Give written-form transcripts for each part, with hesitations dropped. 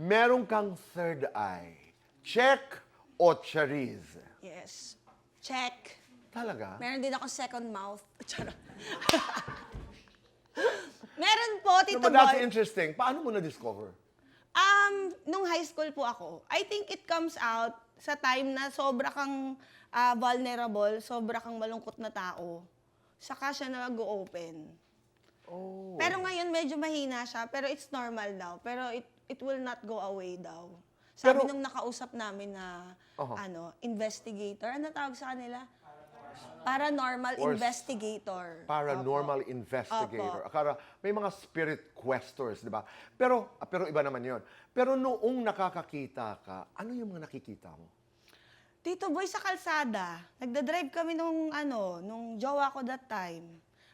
meron kang third eye. Check o chariz? Yes. Check. Talaga? Meron din ako second mouth. Charot. Meron po, No, Tito but that's Boy. interesting. Paano mo na-discover? Nung high school po ako, I think it comes out sa time na sobra kang vulnerable, sobra kang malungkot na tao. Saka siya nag-open. Oh. Pero ngayon medyo mahina siya, pero it's normal daw. Pero it will not go away daw. Sabi Pero- nung nakausap namin na investigator, ano tawag sa kanila? Paranormal Or investigator. Paranormal Opo. investigator. Opo. Akala, may mga spirit questors, di ba? Pero iba naman yon. Pero noong nakakakita ka, ano yung mga nakikita mo? Tito Boy, sa kalsada, nagdadrive kami nung jowa ko that time.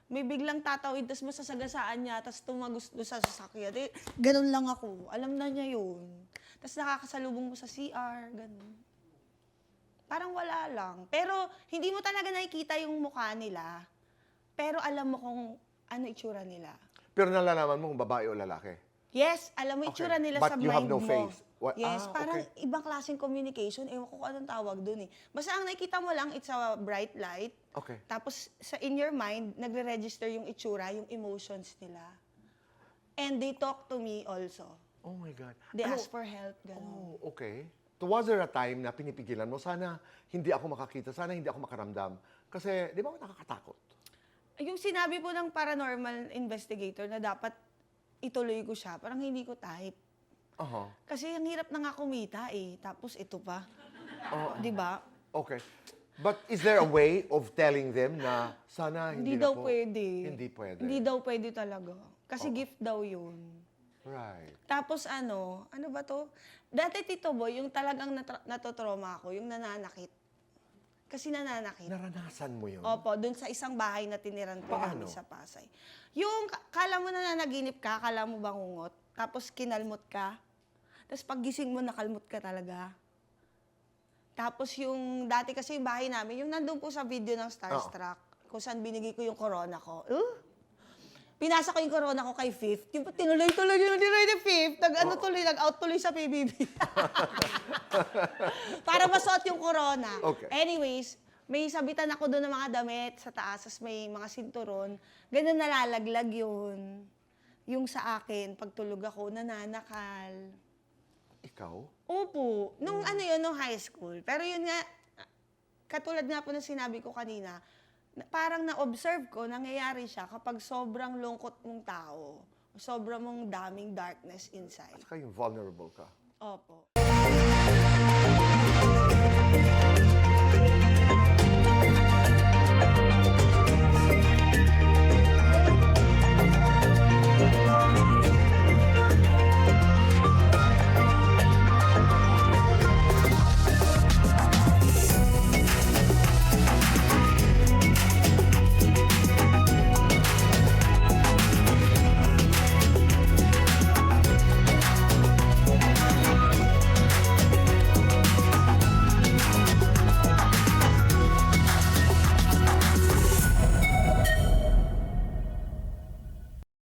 May biglang tatawid, tapos masasagasaan niya, tapos tumagos doon sa sasakyan. Ganun lang ako. Alam na niya yun. Tapos nakakasalubong mo sa CR, ganun. Parang wala lang. Pero hindi mo talaga nakikita yung mukha nila. Pero alam mo kung ano itsura nila. Pero nalalaman mo kung babae o lalaki? Yes, alam mo itsura nila But sa you have mind no mo. face. What? Yes, Ah, parang okay. ibang klaseng communication. Ewan ko kung anong tawag dun eh. Basta ang nakikita mo lang, it's a bright light. Okay. Tapos in your mind, nagre-register yung itsura, yung emotions nila. And they talk to me also. Oh my God. They Ano- ask for help, gano'n. Oh, okay. So was there a time na pinipigilan mo, sana hindi ako makakita, sana hindi ako makaramdam? Kasi, di ba nakakatakot? Yung sinabi po ng paranormal investigator na dapat ituloy ko siya, parang hindi ko type. Aha. Kasi ang hirap na nga kumita eh. Tapos ito pa. Oh, Di ba? okay. But is there a way of telling them na sana hindi, Hindi na daw po? pwede. Hindi pwede. Hindi daw pwede talaga. Kasi gift daw yun. Right. Tapos ano ba to? Dati, Tito Boy, yung talagang natotrauma ako, yung nananakit. Kasi nananakit. Naranasan mo yun? Opo, dun sa isang bahay na tiniran po Paano? namin sa Pasay. Yung, kala mo na nanaginip ka, kala mo bangungot, tapos kinalmot ka, tapos paggising mo, nakalmot ka talaga. Tapos yung, dati kasi yung bahay namin, yung nandun po sa video ng Starstruck, kung saan binigay ko yung corona ko. Pinasa ko yung corona ko kay Fifth. Yung tinuloy-tuloy yung ni Fifth. Nag-out tuloy sa PBB. Para masuot yung corona. Okay. Anyways, may sabitan ako doon ng mga damit sa taas, tas may mga sinturon. Ganun nalalaglag yun. Yung sa akin, pagtulog ako, nananakal. Ikaw? Opo. Nung nung high school. Pero yun nga, katulad nga po na sinabi ko kanina, parang na-observe ko, nangyayari siya kapag sobrang lungkot mong tao, sobrang mong daming darkness inside. At saka yung vulnerable ka. Opo.